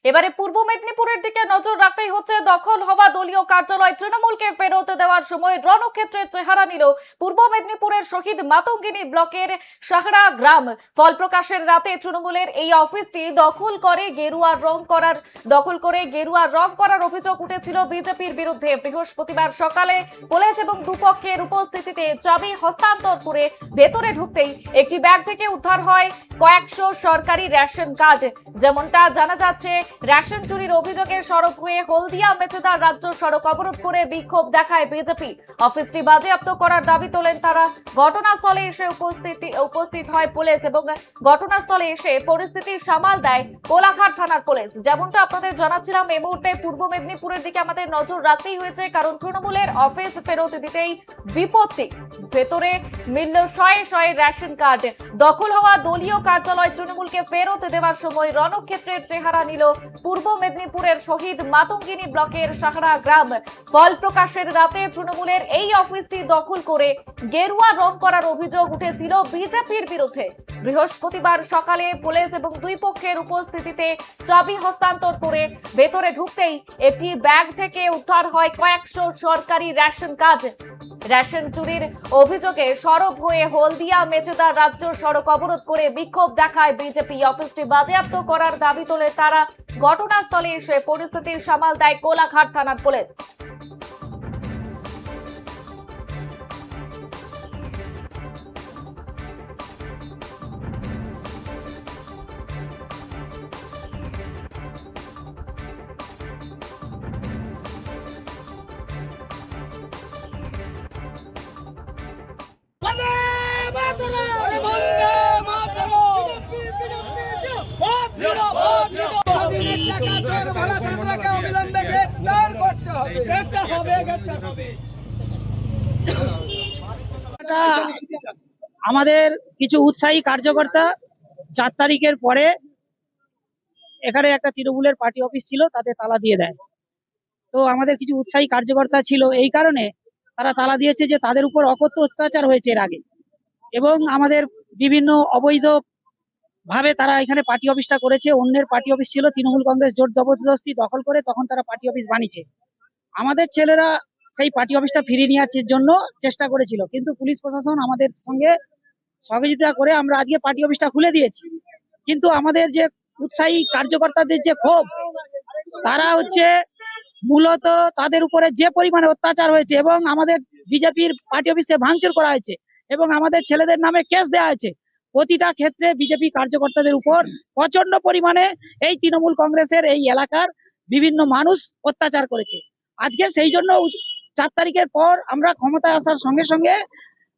এবারে পূর্ব মেদিনীপুরের দিকে নজর রাখতেই হচ্ছে। দখল হওয়া দলীয় কার্যালয় তৃণমূলকে ফেরত দেওয়ার সময় রণক্ষেত্রের চেহারা নিল পূর্ব মেদিনীপুরের শহীদ মাতঙ্গিনী ব্লকের সাহারা গ্রাম। ফল প্রকাশের রাতে তৃণমূলের এই অফিসটি দখল করে গেরুয়া রং করার অভিযোগ উঠেছিল বিজেপির বিরুদ্ধে। বৃহস্পতিবার সকালে পুলিশ এবং দুপক্ষের উপস্থিতিতে চাবি হস্তান্তর করে ভেতরে ঢুকতেই একটি ব্যাগ থেকে উদ্ধার হয় কয়েকশো সরকারি রেশন কার্ড। যেমনটা জানা যাচ্ছে, রেশন চুরির অভিযোগে সড়ক হয়ে হলদিয়া মেচেদা রাজ্য সড়ক অবরোধ করে বিক্ষোভ দেখায় বিজেপি। অফিসটি বাজেয়াপ্ত করার দাবি তোলেন তারা। ঘটনাস্থলে এসে উপস্থিত হয় পুলিশ এবং ঘটনাস্থলে এসে পরিস্থিতি সামাল দেয় কোলাঘাট থানার পুলিশ। যেমনটা আপনাদের জানাচ্ছিলাম, এই মুহূর্তে পূর্ব মেদিনীপুরের দিকে আমাদের নজর রাখতেই হয়েছে, কারণ তৃণমূলের অফিস ফেরত দিতেই বিপত্তি। ভেতরে মিলল শয়ে শয়ে রেশন কার্ড। দখল হওয়া দলীয় কার্যালয় তৃণমূলকে ফেরত দেওয়ার সময় রণক্ষেত্রের চেহারা নিল পূর্ব মেদিনীপুরের শহীদ মাতঙ্গিনী ব্লকের সাহারা গ্রাম। ফল প্রকাশের রাতে তৃণমূলের এই অফিসটি দখল করে গেরুয়া রং করার অভিযোগ উঠেছিল বিজেপির বিরুদ্ধে। বৃহস্পতিবার সকালে পুলিশ এবং দুই পক্ষের উপস্থিতিতে চাবি হস্তান্তর করে ভেতরে ঢুকতেই একটি ব্যাগ থেকে উদ্ধার হয় কয়েকশো সরকারি রেশন কার্ড। রেশন চুরির অভিযোগে সরব হয়ে হলদিয়া মেচেদা রাজ্য সড়ক অবরোধ করে বিক্ষোভ দেখায় বিজেপি। অফিসটি বাজেয়াপ্ত করার দাবি তোলে তারা। ঘটনাস্থলে এসে পরিস্থিতি সামাল দেয় কোলাঘাট থানার পুলিশ। আমাদের কিছু উৎসাহী কার্যকর্তা 4 তারিখের পরে এখানে একটা তৃণমূলের পার্টি অফিস ছিল, তাতে তালা দিয়ে দেয়। তো আমাদের কিছু উৎসাহী কার্যকর্তা ছিল, এই কারণে তারা তালা দিয়েছে যে তাদের উপর অকথ্য অত্যাচার হয়েছে এর আগে, এবং আমাদের বিভিন্ন অবৈধ ভাবে তারা এখানে পার্টি অফিসটা করেছে। অন্যের পার্টি অফিস ছিল, তৃণমূল কংগ্রেস জোর জবরদস্তি দখল করে তখন তারা পার্টি অফিস বানিয়েছে। আমাদের ছেলেরা সেই পার্টি অফিসটা ফিরিয়ে নেওয়ার জন্য চেষ্টা করেছিল, কিন্তু পুলিশ প্রশাসন আমাদের সঙ্গে সহযোগিতা করে আমরা আজকে পার্টি অফিসটা খুলে দিয়েছি। কিন্তু আমাদের যে উৎসাহী কার্যকর্তাদের যে ক্ষোভ, তারা হচ্ছে মূলত তাদের উপরে যে পরিমাণে অত্যাচার হয়েছে এবং আমাদের বিজেপির পার্টি অফিসকে ভাঙচুর করা হয়েছে এবং আমাদের ছেলেদের নামে কেস দেওয়া হয়েছে, প্রতিটা ক্ষেত্রে বিজেপি কার্যকর্তাদের উপর প্রচন্ড পরিমাণে এই তৃণমূল কংগ্রেসের এই এলাকার বিভিন্ন মানুষ অত্যাচার করেছে। আজকে সেই জন্য 4 তারিখের পর আমরা ক্ষমতায় আসার সঙ্গে সঙ্গে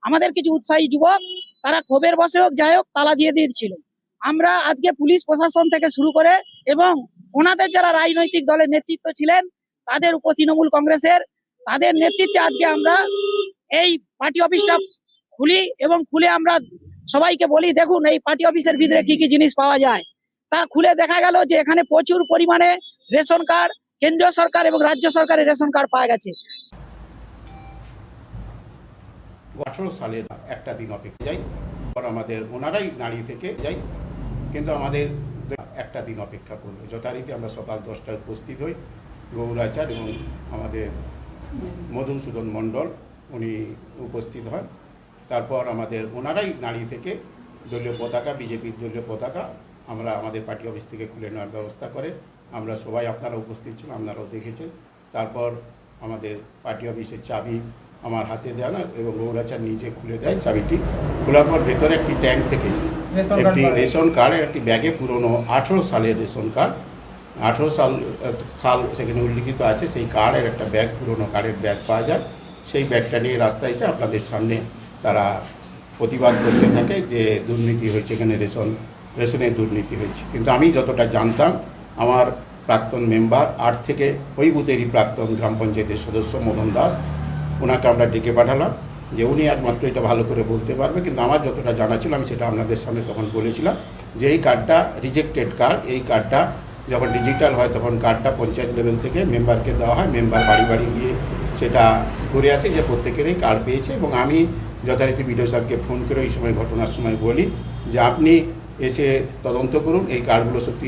আমাদের কিছু উৎসাহী যুবক তারা ক্ষোভের বশে হোক যাই হোক তালা দিয়ে দিয়েছিল। আমরা আজকে পুলিশ প্রশাসন থেকে শুরু করে এবং ওনাদের যারা রাজনৈতিক দলের নেতৃত্ব ছিলেন তাদের উপর তৃণমূল কংগ্রেসের তাদের নেতৃত্বে আজকে আমরা এই পার্টি অফিসটা খুলি এবং খুলে আমরা সবাইকে বলি, দেখুন এই পার্টি অফিসের ভিতরে কি কি জিনিস পাওয়া যায়। তা খুলে দেখা গেল যে এখানে প্রচুর পরিমাণে রেশন কার্ড, কেন্দ্রীয় সরকার এবং রাজ্য সরকারের রেশন কার্ড পাওয়া গেছে। 18 সালের একটা দিন অপেক্ষা যাই, আমাদের ওনারাই দাঁড়িয়ে থেকে যাই, কিন্তু আমাদের একটা দিন অপেক্ষা করলো। যথারীতি আমরা সকাল 10টায় উপস্থিত হই। গৌরাচার এবং আমাদের মধুসূদন মণ্ডল উনি উপস্থিত হন। তারপর আমাদের ওনারাই দাঁড়িয়ে থেকে দলীয় পতাকা, বিজেপির দলীয় পতাকা আমরা আমাদের পার্টি অফিস থেকে খুলে নেওয়ার ব্যবস্থা করে। আমরা সবাই, আপনারা উপস্থিত ছিলেন, আপনারাও দেখেছেন। তারপর আমাদের পার্টি অফিসের চাবি আমার হাতে দেয় না এবং গৌরাচার নিজে খুলে দেয় চাবিটি। খোলার পর ভেতরে একটি ট্যাঙ্ক থেকে একটি রেশন কার্ডের একটি ব্যাগে পুরনো 18 সালের রেশন কার্ড, 18 সাল সেখানে উল্লিখিত আছে, সেই কার্ডের একটা ব্যাগ, পুরনো কার্ডের ব্যাগ পাওয়া যায়। সেই ব্যাগটা নিয়ে রাস্তায় এসে আপনাদের সামনে তারা প্রতিবাদ করতে থাকে যে দুর্নীতি হয়েছে, এখানে রেশনের দুর্নীতি হয়েছে। কিন্তু আমি যতটা জানতাম, আমার প্রাক্তন মেম্বার 8 থেকে ওই বুথেরই প্রাক্তন গ্রাম পঞ্চায়েতের সদস্য মদন দাস, ওনাকে আমরা ডেকে পাঠালাম যে উনি একমাত্র এটা ভালো করে বলতে পারবে। কিন্তু আমার যতটা জানা ছিল আমি সেটা আপনাদের সামনে তখন বলেছিলাম যে এই কার্ডটা রিজেক্টেড কার্ড। এই কার্ডটা যখন ডিজিটাল হয় তখন কার্ডটা পঞ্চায়েত লেভেল থেকে মেম্বারকে দেওয়া হয়, মেম্বার বাড়ি বাড়ি গিয়ে সেটা করে আসে যে প্রত্যেকেরই কার্ড পেয়েছে। এবং আমি যথারীতি বিডিও সাহেবকে ফোন করে এই সময় ঘটনার সময় বলি যে আপনি এসে তদন্ত করুন, এই কার্ডগুলো সত্যি